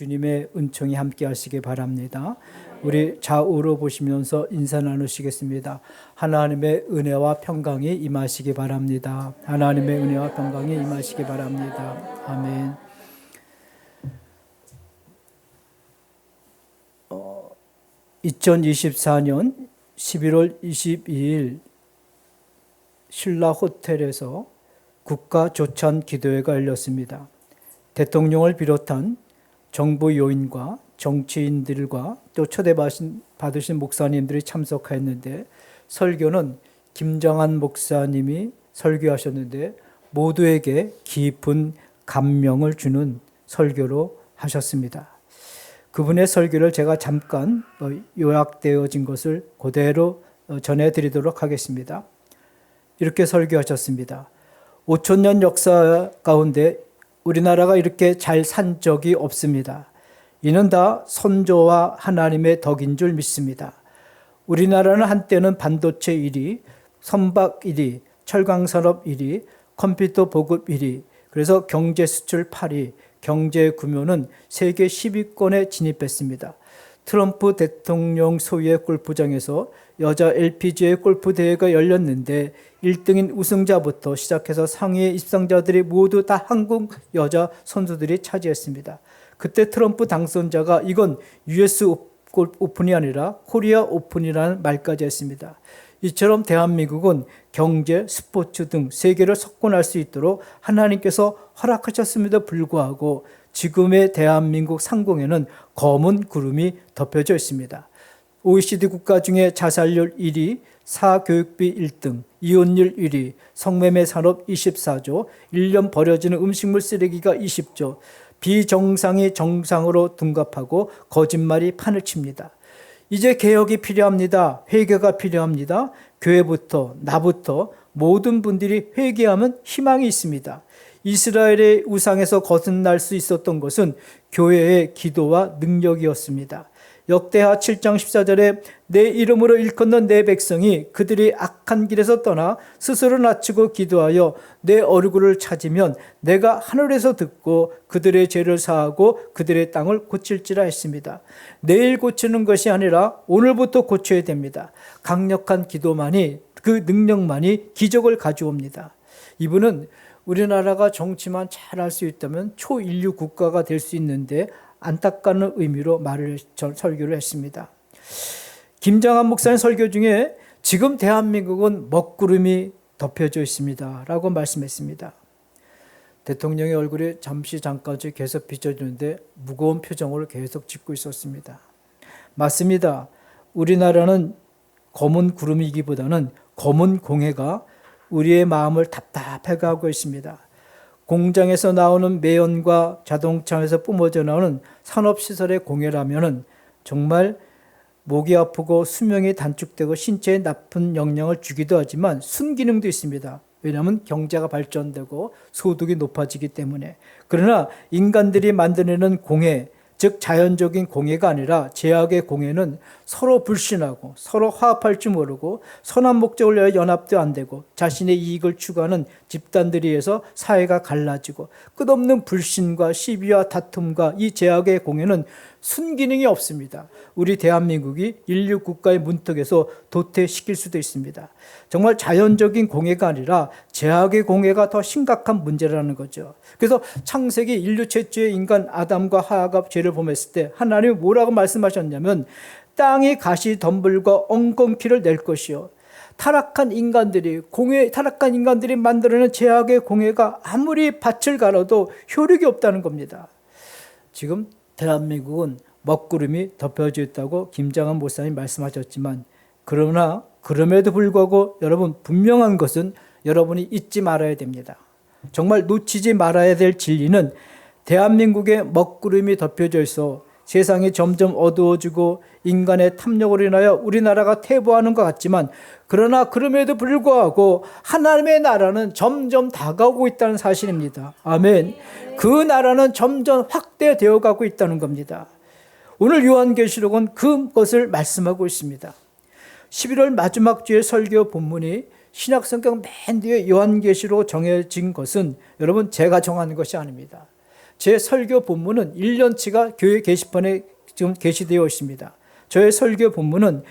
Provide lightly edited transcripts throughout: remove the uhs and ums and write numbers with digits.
주님의 은총이 함께 하시기 바랍니다. 우리 좌우로 보시면서 인사 나누시겠습니다. 하나님의 은혜와 평강이 임하시기 바랍니다. 하나님의 은혜와 평강이 임하시기 바랍니다. 아멘. 2024년 11월 22일 신라 호텔에서 국가 조찬 기도회가 열렸습니다. 대통령을 비롯한 정부 요인과 정치인들과 또 초대받으신 목사님들이 참석했는데, 설교는 김정한 목사님이 설교하셨는데 모두에게 깊은 감명을 주는 설교로 하셨습니다. 그분의 설교를 제가 잠깐 요약되어진 것을 그대로 전해드리도록 하겠습니다. 이렇게 설교하셨습니다. 5,000년 역사 가운데 우리나라가 이렇게 잘 산 적이 없습니다. 이는 다 선조와 하나님의 덕인 줄 믿습니다. 우리나라는 한때는 반도체 1위, 선박 1위, 철강산업 1위, 컴퓨터 보급 1위, 그래서 경제 수출 8위, 경제 규모는 세계 10위권에 진입했습니다. 트럼프 대통령 소유의 골프장에서 여자 LPGA 골프 대회가 열렸는데 1등인 우승자부터 시작해서 상위의 입상자들이 모두 다 한국 여자 선수들이 차지했습니다. 그때 트럼프 당선자가 이건 US 오픈이 아니라 코리아 오픈이라는 말까지 했습니다. 이처럼 대한민국은 경제, 스포츠 등 세계를 석권할 수 있도록 하나님께서 허락하셨음에도 불구하고 지금의 대한민국 상공에는 검은 구름이 덮여져 있습니다. OECD 국가 중에 자살률 1위, 사교육비 1등, 이혼율 1위, 성매매 산업 24조, 1년 버려지는 음식물 쓰레기가 20조, 비정상이 정상으로 둔갑하고 거짓말이 판을 칩니다. 이제 개혁이 필요합니다. 회개가 필요합니다. 교회부터 나부터 모든 분들이 회개하면 희망이 있습니다. 이스라엘의 우상에서 거듭날 수 있었던 것은 교회의 기도와 능력이었습니다. 역대하 7장 14절에 내 이름으로 일컫는 내 백성이 그들이 악한 길에서 떠나 스스로 낮추고 기도하여 내 얼굴을 찾으면 내가 하늘에서 듣고 그들의 죄를 사하고 그들의 땅을 고칠지라 했습니다. 내일 고치는 것이 아니라 오늘부터 고쳐야 됩니다. 강력한 기도만이, 그 능력만이 기적을 가져옵니다. 이분은 우리나라가 정치만 잘할 수 있다면 초인류 국가가 될 수 있는데 안타까운 의미로 설교를 했습니다. 김정한 목사님 설교 중에 지금 대한민국은 먹구름이 덮여져 있습니다 라고 말씀했습니다. 대통령의 얼굴이 잠깐 계속 비춰지는데 무거운 표정을 계속 짓고 있었습니다. 맞습니다. 우리나라는 검은 구름이기보다는 검은 공해가 우리의 마음을 답답하게 하고 있습니다. 공장에서 나오는 매연과 자동차에서 뿜어져 나오는 산업시설의 공해라면 정말 목이 아프고 수명이 단축되고 신체에 나쁜 영향을 주기도 하지만 순기능도 있습니다. 왜냐하면 경제가 발전되고 소득이 높아지기 때문에. 그러나 인간들이 만들어내는 공해, 즉 자연적인 공해가 아니라 제약의 공해는 서로 불신하고 서로 화합할 줄 모르고 선한 목적을 위하여 연합도 안 되고 자신의 이익을 추구하는 집단들에 의해서 사회가 갈라지고 끝없는 불신과 시비와 다툼과 이 제약의 공해는 순기능이 없습니다. 우리 대한민국이 인류 국가의 문턱에서 도태시킬 수도 있습니다. 정말 자연적인 공해가 아니라 제약의 공해가 더 심각한 문제라는 거죠. 그래서 창세기 인류 최초의 인간 아담과 하와가 죄를 범했을 때 하나님이 뭐라고 말씀하셨냐면 땅이 가시 덤불과 엉겅퀴를 낼 것이요. 타락한 인간들이 만들어낸 제약의 공해가 아무리 밭을 갈아도 효력이 없다는 겁니다. 지금 대한민국은 먹구름이 덮여져 있다고 김정한 목사님 말씀하셨지만 그럼에도 불구하고 여러분 분명한 것은 여러분이 잊지 말아야 됩니다. 정말 놓치지 말아야 될 진리는 대한민국에 먹구름이 덮여져 있어 세상이 점점 어두워지고 인간의 탐욕으로 인하여 우리나라가 퇴보하는 것 같지만 그러나 그럼에도 불구하고 하나님의 나라는 점점 다가오고 있다는 사실입니다. 아멘. 그 나라는 점점 확대되어 가고 있다는 겁니다. 오늘 요한계시록은 그것을 말씀하고 있습니다. 11월 마지막 주의 설교 본문이 신약성경 맨 뒤에 요한계시로 정해진 것은 여러분 제가 정하는 것이 아닙니다. 제 설교 본문은 1년치가 교회 게시판에 지금 게시되어 있습니다. 저의 설교 본문은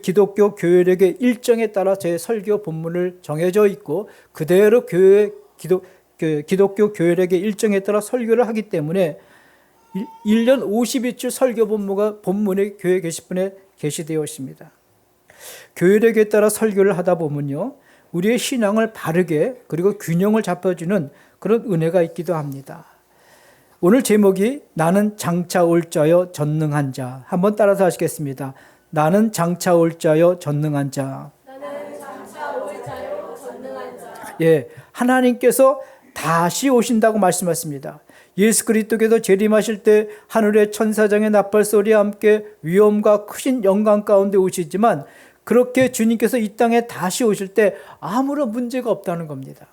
기독교 교회력의 일정에 따라 제 설교 본문을 정해져 있고 그대로 기독교 교회력의 일정에 따라 설교를 하기 때문에 1년 52주 설교 본문이 교회 게시판에 게시되어 있습니다. 교회력에 따라 설교를 하다 보면요, 우리의 신앙을 바르게 그리고 균형을 잡아주는 그런 은혜가 있기도 합니다. 오늘 제목이 나는 장차 올 자여 전능한 자. 한번 따라서 하시겠습니다. 나는 장차 올 자여 전능한 자. 나는 장차 올 자요 전능한 자. 예, 하나님께서 다시 오신다고 말씀하십니다. 예수 그리스도께서 재림하실 때 하늘의 천사장의 나팔 소리와 함께 위엄과 크신 영광 가운데 오시지만 그렇게 주님께서 이 땅에 다시 오실 때 아무런 문제가 없다는 겁니다.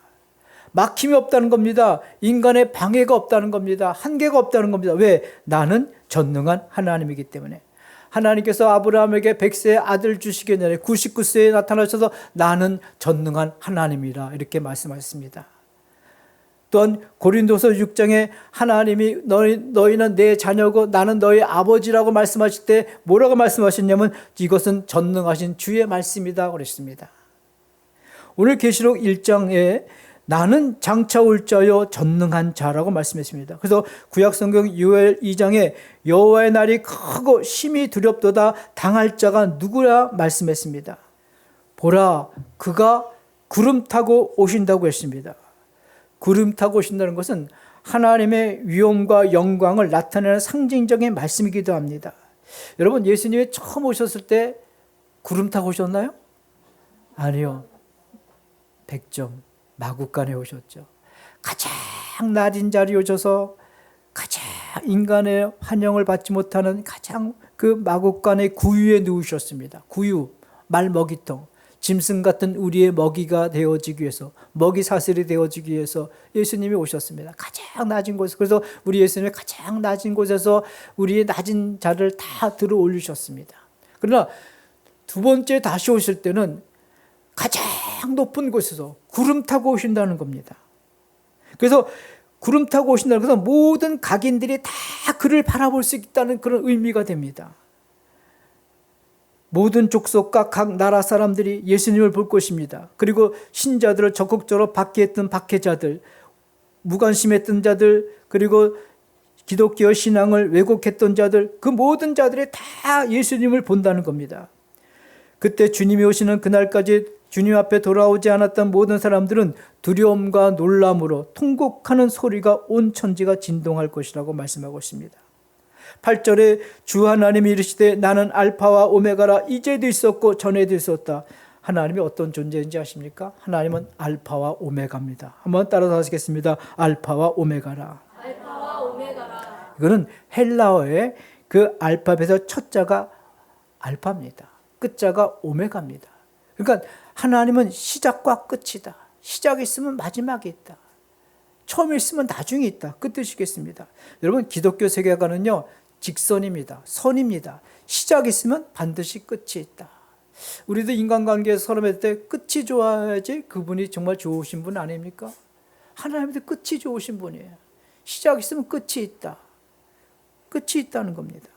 막힘이 없다는 겁니다. 인간의 방해가 없다는 겁니다. 한계가 없다는 겁니다. 왜? 나는 전능한 하나님이기 때문에. 하나님께서 아브라함에게 100세의 아들 주시기 전에 99세에 나타나셔서 나는 전능한 하나님이라 이렇게 말씀하셨습니다. 또한 고린도서 6장에 하나님이 너희는 내 자녀고 나는 너희 아버지라고 말씀하실 때 뭐라고 말씀하셨냐면 이것은 전능하신 주의 말씀이다 그랬습니다. 오늘 계시록 1장에 나는 장차 올 자여 전능한 자라고 말씀했습니다. 그래서 구약성경 요엘 2장에 여호와의 날이 크고 심히 두렵도다 당할 자가 누구라 말씀했습니다. 보라 그가 구름 타고 오신다고 했습니다. 구름 타고 오신다는 것은 하나님의 위엄과 영광을 나타내는 상징적인 말씀이기도 합니다. 여러분 예수님이 처음 오셨을 때 구름 타고 오셨나요? 아니요. 백점 마구간에 오셨죠. 가장 낮은 자리에 오셔서 가장 인간의 환영을 받지 못하는 가장 그 마구간의 구유에 누우셨습니다. 구유, 말먹이통, 짐승 같은 우리의 먹이가 되어지기 위해서, 먹이 사슬이 되어지기 위해서 예수님이 오셨습니다. 가장 낮은 곳에서. 그래서 우리 예수님이 가장 낮은 곳에서 우리의 낮은 자를 다 들어 올리셨습니다. 그러나 두 번째 다시 오실 때는 가장 높은 곳에서 구름 타고 오신다는 겁니다. 그래서 구름 타고 오신다는 것은 모든 각인들이 다 그를 바라볼 수 있다는 그런 의미가 됩니다. 모든 족속과 각 나라 사람들이 예수님을 볼 것입니다. 그리고 신자들을 적극적으로 박해했던 박해자들, 무관심했던 자들, 그리고 기독교 신앙을 왜곡했던 자들, 그 모든 자들이 다 예수님을 본다는 겁니다. 그때 주님이 오시는 그날까지 주님 앞에 돌아오지 않았던 모든 사람들은 두려움과 놀람으로 통곡하는 소리가 온 천지가 진동할 것이라고 말씀하고 있습니다. 8절에 주 하나님이 이르시되 나는 알파와 오메가라 이제도 있었고 전에도 있었다. 하나님이 어떤 존재인지 아십니까? 하나님은 알파와 오메가입니다. 한번 따라서 하시겠습니다. 알파와 오메가라. 알파와 오메가라. 이거는 헬라어의 그 알파벳의 첫 자가 알파입니다. 끝자가 오메가입니다. 그러니까 하나님은 시작과 끝이다. 시작이 있으면 마지막이 있다. 처음이 있으면 나중이 있다. 그 뜻이겠습니다. 여러분 기독교 세계관은요. 직선입니다. 선입니다. 시작이 있으면 반드시 끝이 있다. 우리도 인간관계에서 사람할 때 끝이 좋아야지 그분이 정말 좋으신 분 아닙니까? 하나님도 끝이 좋으신 분이에요. 시작이 있으면 끝이 있다. 끝이 있다는 겁니다.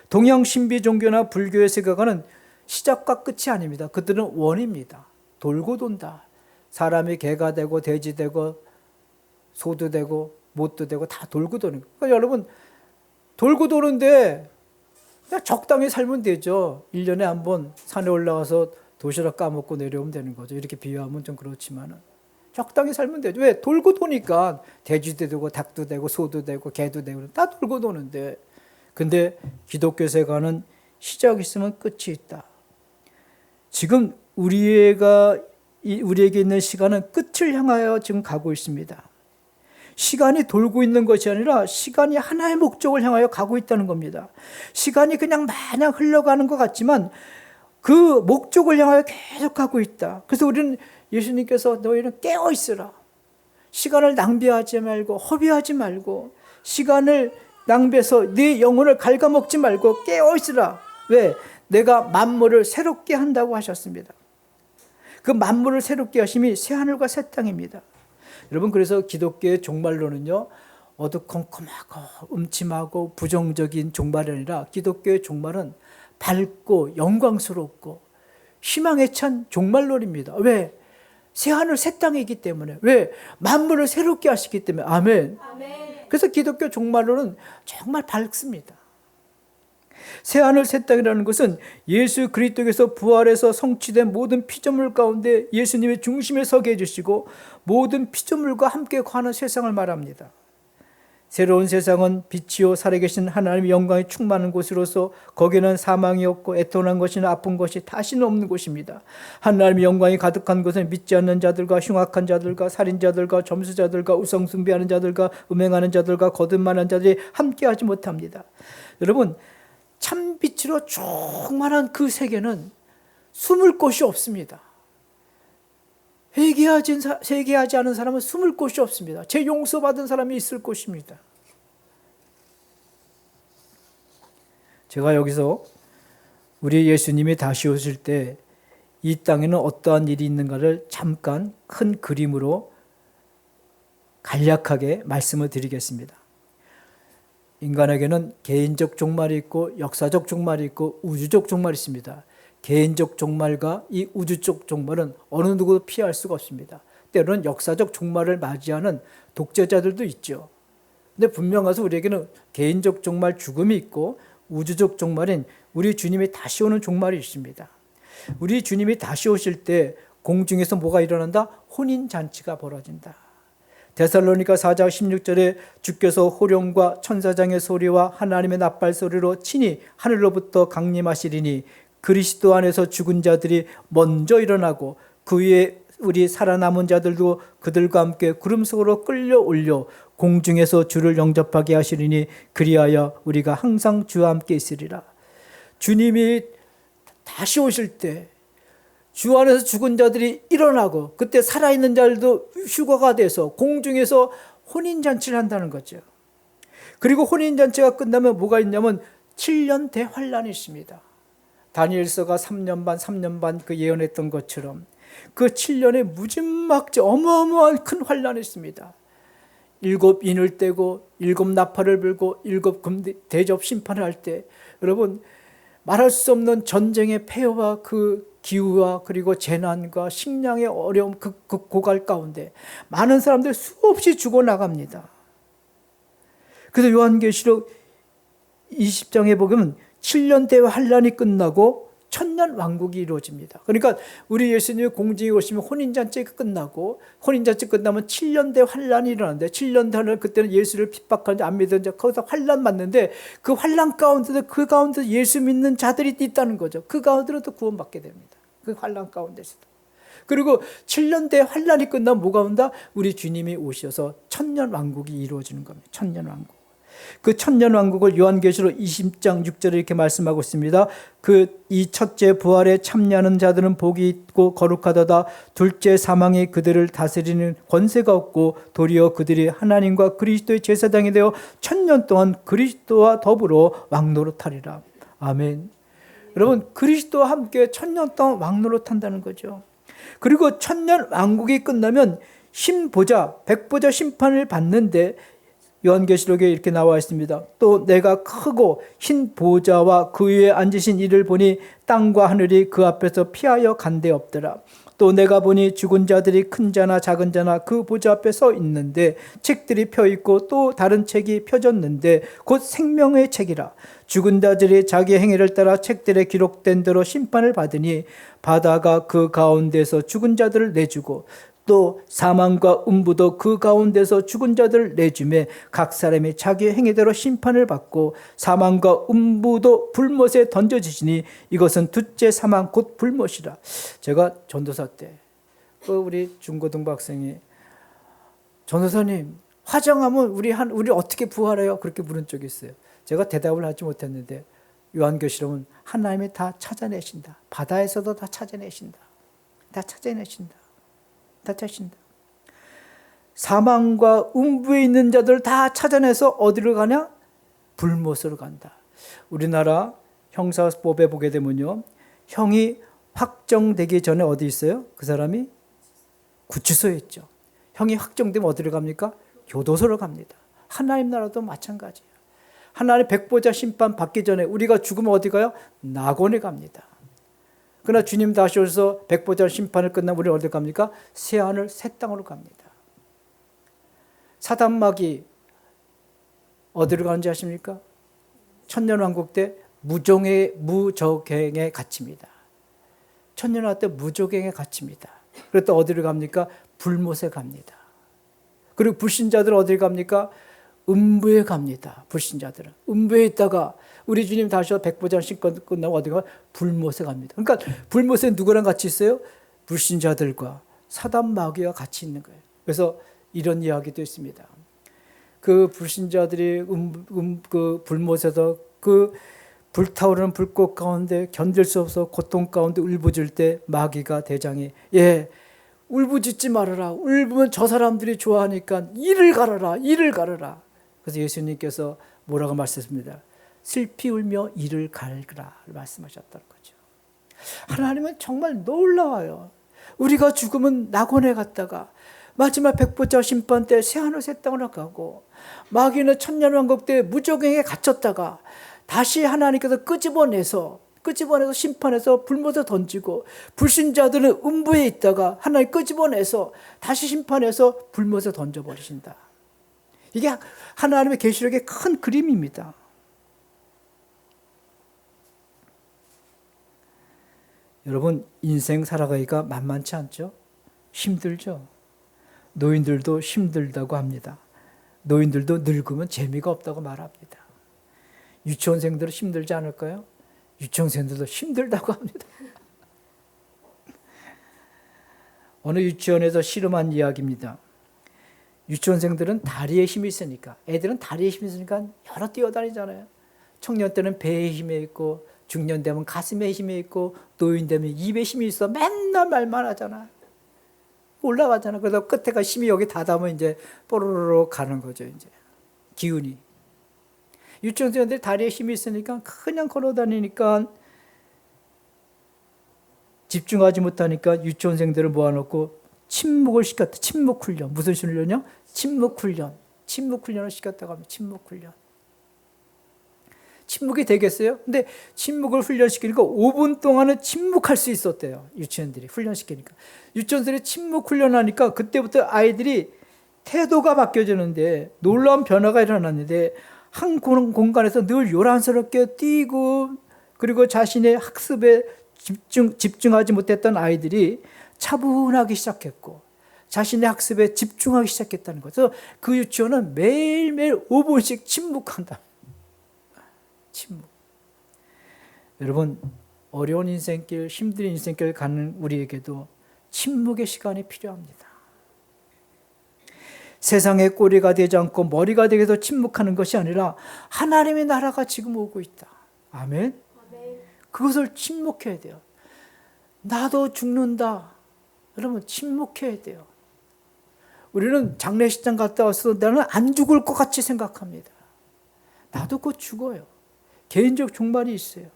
동양 신비 종교나 불교의 세계관은 시작과 끝이 아닙니다. 그들은 원입니다. 돌고 돈다. 사람이 개가 되고 돼지 되고 소도 되고 못도 되고 다 돌고 도는 거예요. 그러니까 여러분 돌고 도는데 그냥 적당히 살면 되죠. 1년에 한 번 산에 올라가서 도시락 까먹고 내려오면 되는 거죠. 이렇게 비유하면 좀 그렇지만은 적당히 살면 되죠. 왜? 돌고 도니까 돼지도 되고 닭도 되고 소도 되고 개도 되고 다 돌고 도는데 근데 기독교 세계관은 시작이 있으면 끝이 있다. 지금 우리에게 있는 시간은 끝을 향하여 지금 가고 있습니다. 시간이 돌고 있는 것이 아니라 시간이 하나의 목적을 향하여 가고 있다는 겁니다. 시간이 그냥 마냥 흘러가는 것 같지만 그 목적을 향하여 계속 가고 있다. 그래서 우리는 예수님께서 너희는 깨어 있으라. 시간을 낭비하지 말고 허비하지 말고 시간을 낭비해서 네 영혼을 갉아먹지 말고 깨어 있으라. 왜? 내가 만물을 새롭게 한다고 하셨습니다. 그 만물을 새롭게 하심이 새하늘과 새 땅입니다. 여러분 그래서 기독교의 종말론은요. 어두컴컴하고 음침하고 부정적인 종말이 아니라 기독교의 종말은 밝고 영광스럽고 희망에 찬 종말론입니다. 왜? 새하늘 새 땅이기 때문에. 왜? 만물을 새롭게 하시기 때문에. 아멘. 아멘. 그래서 기독교 종말론은 정말 밝습니다. 새하늘 새 땅이라는 것은 예수 그리스도께서 부활해서 성취된 모든 피조물 가운데 예수님의 중심에 서게 해주시고 모든 피조물과 함께 거하는 세상을 말합니다. 새로운 세상은 빛이요 살아계신 하나님의 영광이 충만한 곳으로서 거기는 사망이 없고 애통한 것이나 아픈 것이 다시는 없는 곳입니다. 하나님의 영광이 가득한 곳은 믿지 않는 자들과 흉악한 자들과 살인자들과 점수자들과 우상숭배하는 자들과 음행하는 자들과 거듭만한 자들이 함께하지 못합니다. 여러분, 참빛으로 충만한 그 세계는 숨을 곳이 없습니다. 회개하지 않은 사람은 숨을 곳이 없습니다. 죄 용서받은 사람이 있을 곳입니다. 제가 여기서 우리 예수님이 다시 오실 때 이 땅에는 어떠한 일이 있는가를 잠깐 큰 그림으로 간략하게 말씀을 드리겠습니다. 인간에게는 개인적 종말이 있고 역사적 종말이 있고 우주적 종말이 있습니다. 개인적 종말과 이 우주적 종말은 어느 누구도 피할 수가 없습니다. 때로는 역사적 종말을 맞이하는 독재자들도 있죠. 근데 분명해서 우리에게는 개인적 종말 죽음이 있고 우주적 종말인 우리 주님이 다시 오는 종말이 있습니다. 우리 주님이 다시 오실 때 공중에서 뭐가 일어난다? 혼인잔치가 벌어진다. 데살로니가 4장 16절에 주께서 호령과 천사장의 소리와 하나님의 나팔 소리로 친히 하늘로부터 강림하시리니 그리스도 안에서 죽은 자들이 먼저 일어나고 그 위에 우리 살아남은 자들도 그들과 함께 구름 속으로 끌려올려 공중에서 주를 영접하게 하시리니 그리하여 우리가 항상 주와 함께 있으리라. 주님이 다시 오실 때 주 안에서 죽은 자들이 일어나고 그때 살아있는 자들도 휴거가 돼서 공중에서 혼인잔치를 한다는 거죠. 그리고 혼인잔치가 끝나면 뭐가 있냐면 7년 대환란이 있습니다. 다니엘서가 3년 반 그 예언했던 것처럼 그 7년의 무진막지 어마어마한 큰 환란이 있습니다. 7 인을 떼고 7 나팔을 불고 7 대접 심판을 할 때 여러분 말할 수 없는 전쟁의 폐허와 그 기후와 그리고 재난과 식량의 어려움 그 고갈 가운데 많은 사람들이 수없이 죽어나갑니다. 그래서 요한계시록 20장에 보면 7년 대환란이 끝나고 천년 왕국이 이루어집니다. 그러니까 우리 예수님이 공중에 오시면 혼인잔치가 끝나고 혼인잔치 끝나면 7년 대환란이 일어나는데 7년 대환란 그때는 예수를 핍박하는데 안 믿은 자 거기서 환란 맞는데 그 환란 가운데도 그 가운데 예수 믿는 자들이 있다는 거죠. 그 가운데로 또 구원받게 됩니다. 그 환란 가운데서도. 그리고 7년 대환란이 끝나면 뭐가 온다? 우리 주님이 오셔서 천년 왕국이 이루어지는 겁니다. 천년 왕국. 그 천년 왕국을 요한계시록 20장 6절에 이렇게 말씀하고 있습니다. 이 첫째 부활에 참여하는 자들은 복이 있고 거룩하도다. 둘째 사망이 그들을 다스리는 권세가 없고 도리어 그들이 하나님과 그리스도의 제사장이 되어 천년 동안 그리스도와 더불어 왕노릇하리라. 아멘. 여러분 그리스도와 함께 천년 동안 왕노릇한다는 거죠. 그리고 천년 왕국이 끝나면 신보좌, 백보좌 심판을 받는데 요한계시록에 이렇게 나와 있습니다. 또 내가 크고 흰 보좌와 그 위에 앉으신 이를 보니 땅과 하늘이 그 앞에서 피하여 간데 없더라. 또 내가 보니 죽은 자들이 큰 자나 작은 자나 그 보좌 앞에 서 있는데 책들이 펴 있고 또 다른 책이 펴졌는데 곧 생명의 책이라. 죽은 자들이 자기 행위를 따라 책들에 기록된 대로 심판을 받으니 바다가 그 가운데서 죽은 자들을 내주고 또 사망과 음부도 그 가운데서 죽은 자들을 내주매 각 사람이 자기 행위대로 심판을 받고 사망과 음부도 불못에 던져지시니 이것은 둘째 사망 곧 불못이라. 제가 전도사 때 우리 중고등부 학생이 전도사님 화장하면 우리 어떻게 부활해요? 그렇게 물은 적이 있어요. 제가 대답을 하지 못했는데 요한계시록은 하나님이 다 찾아내신다. 바다에서도 다 찾아내신다. 다 찾아내신다. 다 찾으신다. 사망과 음부에 있는 자들 다 찾아내서 어디로 가냐? 불못으로 간다. 우리나라 형사법에 보게 되면요, 형이 확정되기 전에 어디 있어요? 그 사람이 구치소에 있죠. 형이 확정되면 어디로 갑니까? 교도소로 갑니다. 하나님 나라도 마찬가지예요. 하나님 백보자 심판 받기 전에 우리가 죽으면 어디 가요? 낙원에 갑니다. 그러나 주님 다시 오셔서 백보자 심판을 끝나면 우리는 어디 갑니까? 새하늘 새 땅으로 갑니다. 사단마귀 어디로 가는지 아십니까? 천년왕국 때 무적행에 갇힙니다. 천년왕국 때 무적행에 갇힙니다. 그리고 또 어디로 갑니까? 불못에 갑니다. 그리고 불신자들은 어디로 갑니까? 음부에 갑니다. 불신자들은 음부에 있다가 우리 주님 다시 백보자 심판 끝나고 어디 가? 불못에 갑니다. 그러니까 불못에 누구랑 같이 있어요? 불신자들과 사단 마귀와 같이 있는 거예요. 그래서 이런 이야기도 있습니다. 그 불신자들이 그 불못에서 그 불타오르는 불꽃 가운데 견딜 수 없어 고통 가운데 울부짖을 때 마귀가 대장이 울부짖지 말아라. 울부면 저 사람들이 좋아하니까 이를 가르라. 이를 가르라. 그래서 예수님께서 뭐라고 말씀했습니다. 슬피 울며 이를 갈으라 말씀하셨다는 거죠. 하나님은 정말 놀라워요. 우리가 죽으면 낙원에 갔다가 마지막 백보자 심판 때 새하늘 새 땅으로 가고 마귀는 천년왕국 때 무적행에 갇혔다가 다시 하나님께서 끄집어내서 심판해서 불못에 던지고 불신자들은 음부에 있다가 하나님 끄집어내서 다시 심판해서 불못에 던져버리신다. 이게 하나님의 계시록의 큰 그림입니다. 여러분 인생 살아가기가 만만치 않죠? 힘들죠? 노인들도 힘들다고 합니다. 노인들도 늙으면 재미가 없다고 말합니다. 유치원생들은 힘들지 않을까요? 유치원생들도 힘들다고 합니다. 어느 유치원에서 실험한 이야기입니다. 유치원생들은 다리에 힘이 있으니까 애들은 다리에 힘이 있으니까 여러 뛰어다니잖아요. 청년 때는 배에 힘이 있고 중년 되면 가슴에 힘이 있고 노인 되면 입에 힘이 있어 맨날 말만 하잖아. 올라가잖아. 그래서 끝에가 힘이 여기 닿으면 이제 뽀로로로 가는 거죠. 이제 기운이. 유치원생들이 다리에 힘이 있으니까 그냥 걸어다니니까 집중하지 못하니까 유치원생들을 모아놓고 침묵을 시켰다. 침묵 훈련. 무슨 훈련이요? 침묵 훈련. 침묵 훈련을 시켰다고 합니다. 침묵 훈련. 침묵이 되겠어요? 근데 침묵을 훈련시키니까 5분 동안은 침묵할 수 있었대요. 유치원들이 훈련시키니까. 유치원들이 침묵 훈련하니까 그때부터 아이들이 태도가 바뀌어지는데 놀라운 변화가 일어났는데 한 공간에서 늘 요란스럽게 뛰고 그리고 자신의 학습에 집중하지 못했던 아이들이 차분하기 시작했고 자신의 학습에 집중하기 시작했다는 거죠. 그 유치원은 매일매일 5분씩 침묵한다. 침묵. 여러분 어려운 인생길, 힘든 인생길 가는 우리에게도 침묵의 시간이 필요합니다. 세상의 꼬리가 되지 않고 머리가 되게 해서 침묵하는 것이 아니라 하나님의 나라가 지금 오고 있다. 아멘. 그것을 침묵해야 돼요. 나도 죽는다. 여러분 침묵해야 돼요. 우리는 장례식장 갔다 와서 나는 안 죽을 것 같이 생각합니다. 나도 곧 죽어요. 개인적 종말이 있어요.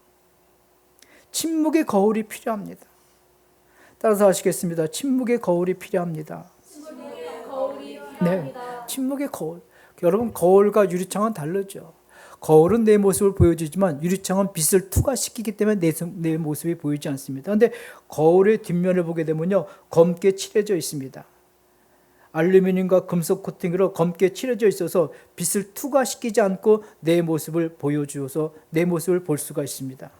침묵의 거울이 필요합니다. 따라서 하시겠습니다. 침묵의 거울이 필요합니다. 침묵의 거울이 네, 필요합니다. 침묵의 거울. 여러분 거울과 유리창은 다르죠. 거울은 내 모습을 보여주지만 유리창은 빛을 투과시키기 때문에 내 모습이 보이지 않습니다. 그런데 거울의 뒷면을 보게 되면요 검게 칠해져 있습니다. 알루미늄과 금속 코팅으로 검게 칠해져 있어서 빛을 투과시키지 않고 내 모습을 보여주어서 내 모습을 볼 수가 있습니다.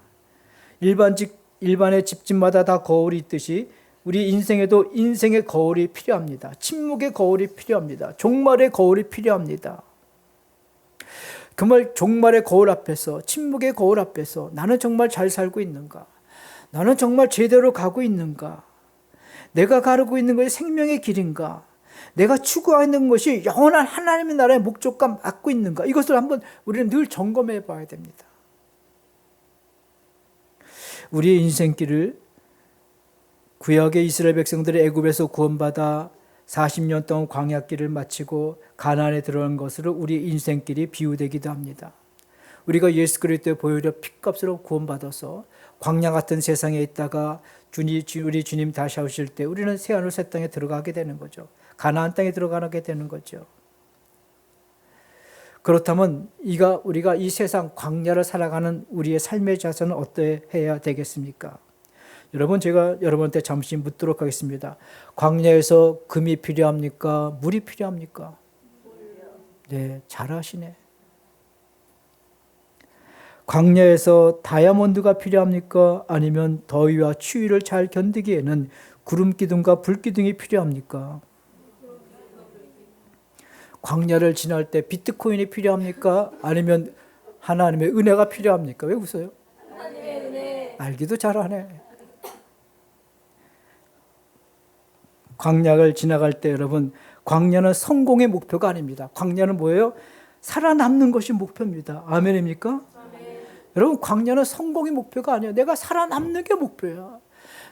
일반의 집집마다 다 거울이 있듯이 우리 인생에도 인생의 거울이 필요합니다. 침묵의 거울이 필요합니다. 종말의 거울이 필요합니다. 정말 종말의 거울 앞에서 침묵의 거울 앞에서 나는 정말 잘 살고 있는가? 나는 정말 제대로 가고 있는가? 내가 가르고 있는 것이 생명의 길인가? 내가 추구하는 것이 영원한 하나님의 나라의 목적과 맞고 있는가? 이것을 한번 우리는 늘 점검해 봐야 됩니다. 우리의 인생길을 구약의 이스라엘 백성들이 애굽에서 구원받아 40년 동안 광야길을 마치고 가나안에 들어간 것으로 우리의 인생길이 비유되기도 합니다. 우리가 예수 그리스도의 보혈로 피값으로 구원받아서 광야 같은 세상에 있다가 우리 주님 다시 오실 때 우리는 새하늘 새 땅에 들어가게 되는 거죠. 가나안 땅에 들어가게 되는 거죠. 그렇다면 우리가 이 세상 광야를 살아가는 우리의 삶의 자세는 어떠해야 되겠습니까? 여러분, 제가 여러분한테 잠시 묻도록 하겠습니다. 광야에서 금이 필요합니까? 물이 필요합니까? 네, 잘하시네. 광야에서 다이아몬드가 필요합니까? 아니면 더위와 추위를 잘 견디기에는 구름 기둥과 불 기둥이 필요합니까? 광야를 지날 때 비트코인이 필요합니까? 아니면 하나님의 은혜가 필요합니까? 왜 웃어요? 하나님의 은혜. 알기도 잘하네. 광야를 지나갈 때 여러분, 광야는 성공의 목표가 아닙니다. 광야는 뭐예요? 살아남는 것이 목표입니다. 아멘입니까? 아멘. 여러분, 광야는 성공의 목표가 아니에요. 내가 살아남는 게 목표야.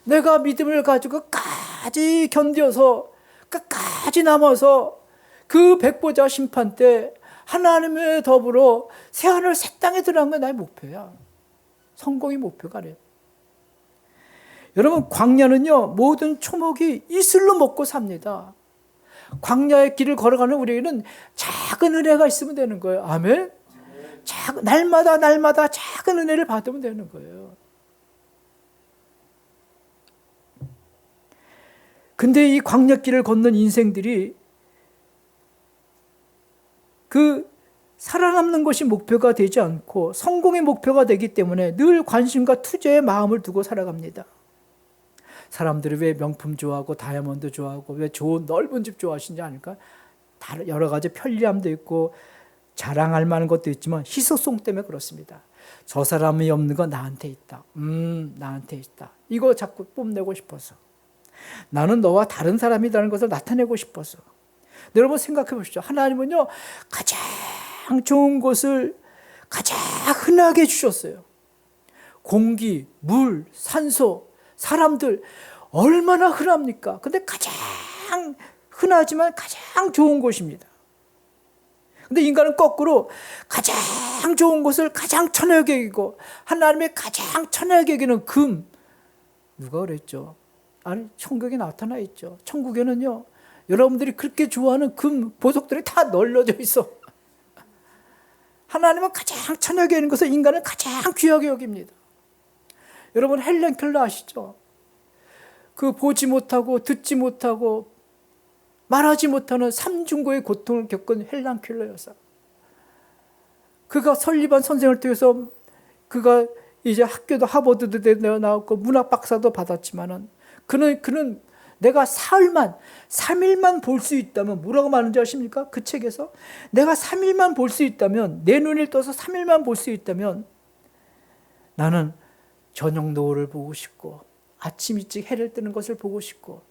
내가 믿음을 가지고 끝까지 견뎌서 끝까지 남아서 그 백보자 심판 때 하나님의 더불어 새하늘 새 땅에 들어간 게 나의 목표야. 성공의 목표가 아니에요. 여러분, 광야는요, 모든 초목이 이슬로 먹고 삽니다. 광야의 길을 걸어가는 우리에게는 작은 은혜가 있으면 되는 거예요. 아멘? 날마다 작은 은혜를 받으면 되는 거예요. 근데 이 광야길을 걷는 인생들이 그 살아남는 것이 목표가 되지 않고 성공의 목표가 되기 때문에 늘 관심과 투자의 마음을 두고 살아갑니다. 사람들이 왜 명품 좋아하고 다이아몬드 좋아하고 왜 좋은 넓은 집 좋아하시는지 아닐까? 여러 가지 편리함도 있고 자랑할 만한 것도 있지만 희소성 때문에 그렇습니다. 저 사람이 없는 거 나한테 있다. 나한테 있다. 이거 자꾸 뽐내고 싶어서. 나는 너와 다른 사람이라는 것을 나타내고 싶어서. 여러분 생각해 보시죠. 하나님은요, 가장 좋은 것을 가장 흔하게 주셨어요. 공기, 물, 산소, 사람들 얼마나 흔합니까? 근데 가장 흔하지만 가장 좋은 것입니다. 근데 인간은 거꾸로 가장 좋은 것을 가장 천하게 여기고 하나님의 가장 천하게 여기는 금. 누가 그랬죠? 아니, 천국에 나타나 있죠. 천국에는요, 여러분들이 그렇게 좋아하는 금 보석들이 다 널려져 있어. 하나님은 가장 천하게 여기는 것을 인간은 가장 귀하게 여깁니다. 여러분, 헬렌 켈러 아시죠? 그 보지 못하고 듣지 못하고 말하지 못하는 삼중고의 고통을 겪은 헬렌 켈러였어요. 그가 설리반 선생을 통해서 그가 이제 학교도 하버드도 나왔고 문학 박사도 받았지만은 그는 내가 사흘만 3일만 볼 수 있다면 뭐라고 말하는지 아십니까? 그 책에서 내가 3일만 볼 수 있다면, 내 눈을 떠서 3일만 볼 수 있다면 나는 저녁 노을을 보고 싶고 아침 일찍 해를 뜨는 것을 보고 싶고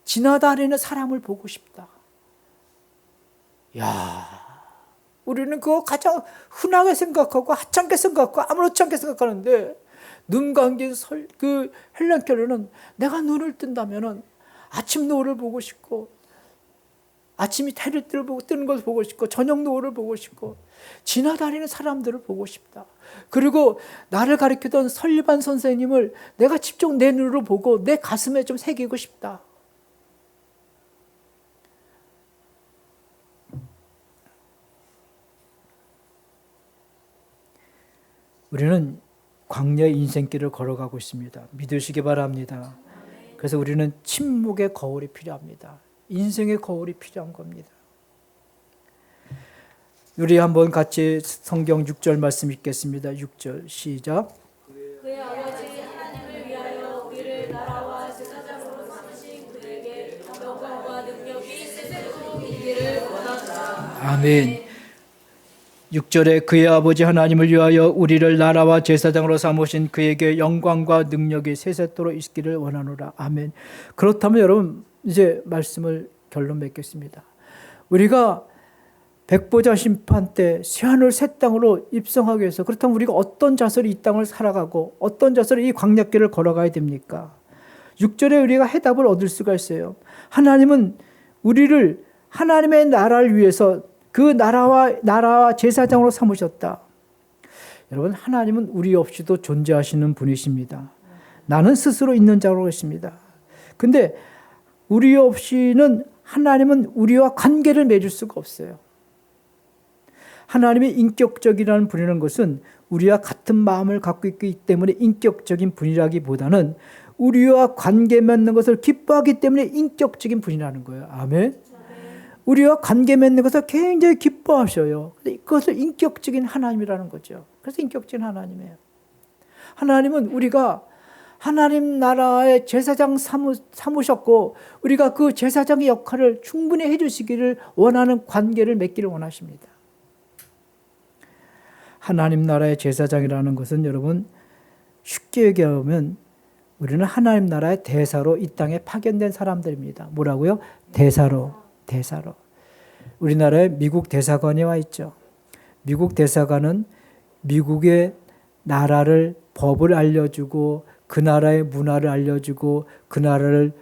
지나다니는 사람을 보고 싶다. 야, 우리는 그거 가장 흔하게 생각하고 하찮게 생각하고 아무렇지 않게 생각하는데, 눈 감긴 그 헬렌 켈러는 내가 눈을 뜬다면은 아침 노을을 보고 싶고 아침이 해를 뜨는 것을 보고 싶고 저녁 노을을 보고 싶고 지나다니는 사람들을 보고 싶다. 그리고 나를 가르치던 설리반 선생님을 내가 직접 내 눈으로 보고 내 가슴에 좀 새기고 싶다. 우리는 광야의 인생길을 걸어가고 있습니다. 믿으시기 바랍니다. 그래서 우리는 침묵의 거울이 필요합니다. 인생의 거울이 필요한 겁니다. 우리 한번 같이 성경 6절 말씀 읽겠습니다. 6절 시작. 그의 아버지 하나님을 위하여 우리를 나라와 제사장으로 삼으신 그에게 영광과 능력이 세세토록 있기를 원한다. 아멘. 6절에 그의 아버지 하나님을 위하여 우리를 나라와 제사장으로 삼으신 그에게 영광과 능력이 세세토록 있기를 원하노라. 아멘. 그렇다면 여러분, 이제 말씀을 결론 맺겠습니다. 우리가 백보자 심판 때 새하늘 새 땅으로 입성하기 위해서, 그렇다면 우리가 어떤 자세로 이 땅을 살아가고 어떤 자세로 이 광야길을 걸어가야 됩니까? 6절에 우리가 해답을 얻을 수가 있어요. 하나님은 우리를 하나님의 나라를 위해서 그 나라와 제사장으로 삼으셨다. 여러분, 하나님은 우리 없이도 존재하시는 분이십니다. 나는 스스로 있는 자로 있습니다. 근데 우리 없이는 하나님은 우리와 관계를 맺을 수가 없어요. 하나님의 인격적이라는 분이라는 것은 우리와 같은 마음을 갖고 있기 때문에 인격적인 분이라기보다는 우리와 관계 맺는 것을 기뻐하기 때문에 인격적인 분이라는 거예요. 아멘. 우리와 관계 맺는 것을 굉장히 기뻐하셔요. 그것을 인격적인 하나님이라는 거죠. 그래서 인격적인 하나님이에요. 하나님은 우리가 하나님 나라의 제사장 삼으셨고 우리가 그 제사장의 역할을 충분히 해주시기를 원하는 관계를 맺기를 원하십니다. 하나님 나라의 제사장이라는 것은 여러분 쉽게 얘기하면 우리는 하나님 나라의 대사로 이 땅에 파견된 사람들입니다. 뭐라고요? 대사로. 우리나라에 미국 대사관이 와 있죠. 미국 대사관은 미국의 나라를 법을 알려주고 그 나라의 문화를 알려주고 그 나라를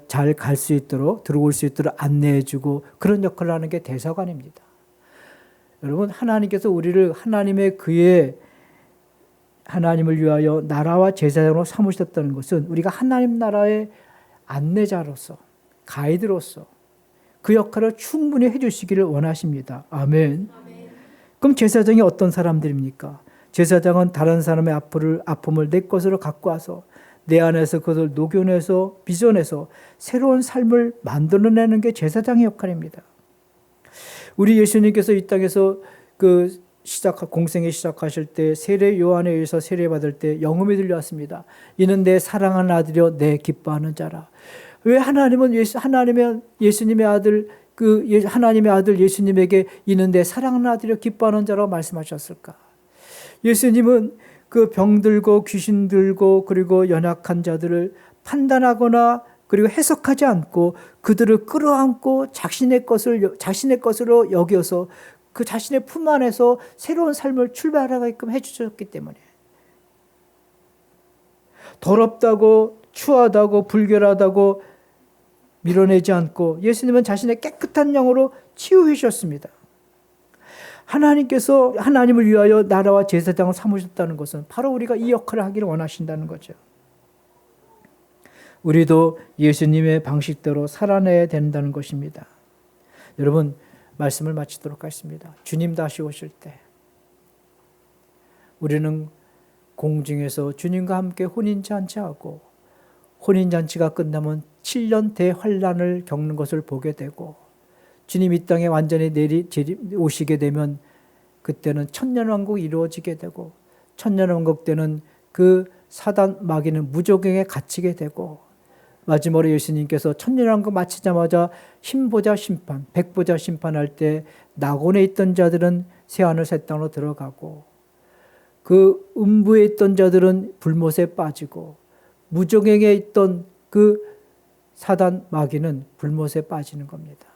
잘 갈 수 있도록 들어올 수 있도록 안내해주고 그런 역할을 하는 게 대사관입니다. 여러분 하나님께서 우리를 하나님의 그의 하나님을 위하여 나라와 제사장으로 삼으셨다는 것은 우리가 하나님 나라의 안내자로서 가이드로서 그 역할을 충분히 해주시기를 원하십니다. 아멘. 그럼 제사장이 어떤 사람들입니까? 제사장은 다른 사람의 아픔을 내 것으로 갖고 와서 내 안에서 그것을 녹여내서 빚어내서 새로운 삶을 만들어내는 게 제사장의 역할입니다. 우리 예수님께서 이 땅에서 공생에 시작하실 때 세례 요한에 의해서 세례받을 때 영음이 들려왔습니다. 이는 내 사랑하는 아들이요 내 기뻐하는 자라. 왜 하나님은 예수님의 아들 하나님의 아들 예수님에게 이는 내 사랑하는 아들이요 기뻐하는 자라고 말씀하셨을까? 예수님은 그 병들고 귀신 들고 그리고 연약한 자들을 판단하거나 그리고 해석하지 않고 그들을 끌어안고 자신의 것으로 여겨서 그 자신의 품 안에서 새로운 삶을 출발하게끔 해주셨기 때문에 더럽다고 추하다고 불결하다고 밀어내지 않고 예수님은 자신의 깨끗한 영으로 치유해 주셨습니다. 하나님께서 하나님을 위하여 나라와 제사장을 삼으셨다는 것은 바로 우리가 이 역할을 하기를 원하신다는 거죠. 우리도 예수님의 방식대로 살아내야 된다는 것입니다. 여러분 말씀을 마치도록 하겠습니다. 주님 다시 오실 때 우리는 공중에서 주님과 함께 혼인잔치하고 혼인잔치가 끝나면 7년 대환란을 겪는 것을 보게 되고 주님 이 땅에 완전히 오시게 되면 그때는 천년왕국이 이루어지게 되고 천년왕국 때는 그 사단 마귀는 무저갱에 갇히게 되고 마지막으로 예수님께서 천년왕국 마치자마자 흰보자 심판, 백보자 심판할 때 낙원에 있던 자들은 새하늘 새 땅으로 들어가고 그 음부에 있던 자들은 불못에 빠지고 무저갱에 있던 그 사단 마귀는 불못에 빠지는 겁니다.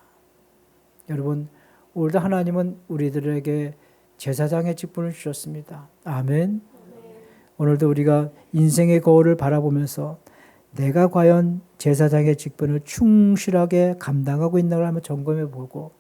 여러분 오늘도 하나님은 우리들에게 제사장의 직분을 주셨습니다. 아멘. 오늘도 우리가 인생의 거울을 바라보면서 내가 과연 제사장의 직분을 충실하게 감당하고 있는가를 한번 점검해 보고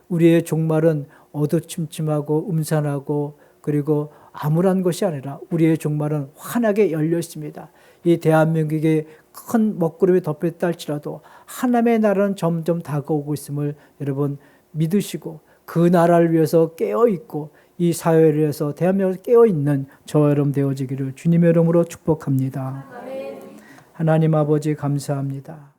우리의 종말은 어두침침하고 음산하고 그리고 암울한 것이 아니라 우리의 종말은 환하게 열려 있습니다. 이 대한민국에 큰 먹구름이 덮였다 할지라도 하나님의 나라는 점점 다가오고 있음을 여러분 믿으시고 그 나라를 위해서 깨어있고 이 사회를 위해서 대한민국에서 깨어있는 저와 여러분 되어지기를 주님의 이름으로 축복합니다. 아멘. 하나님 아버지 감사합니다.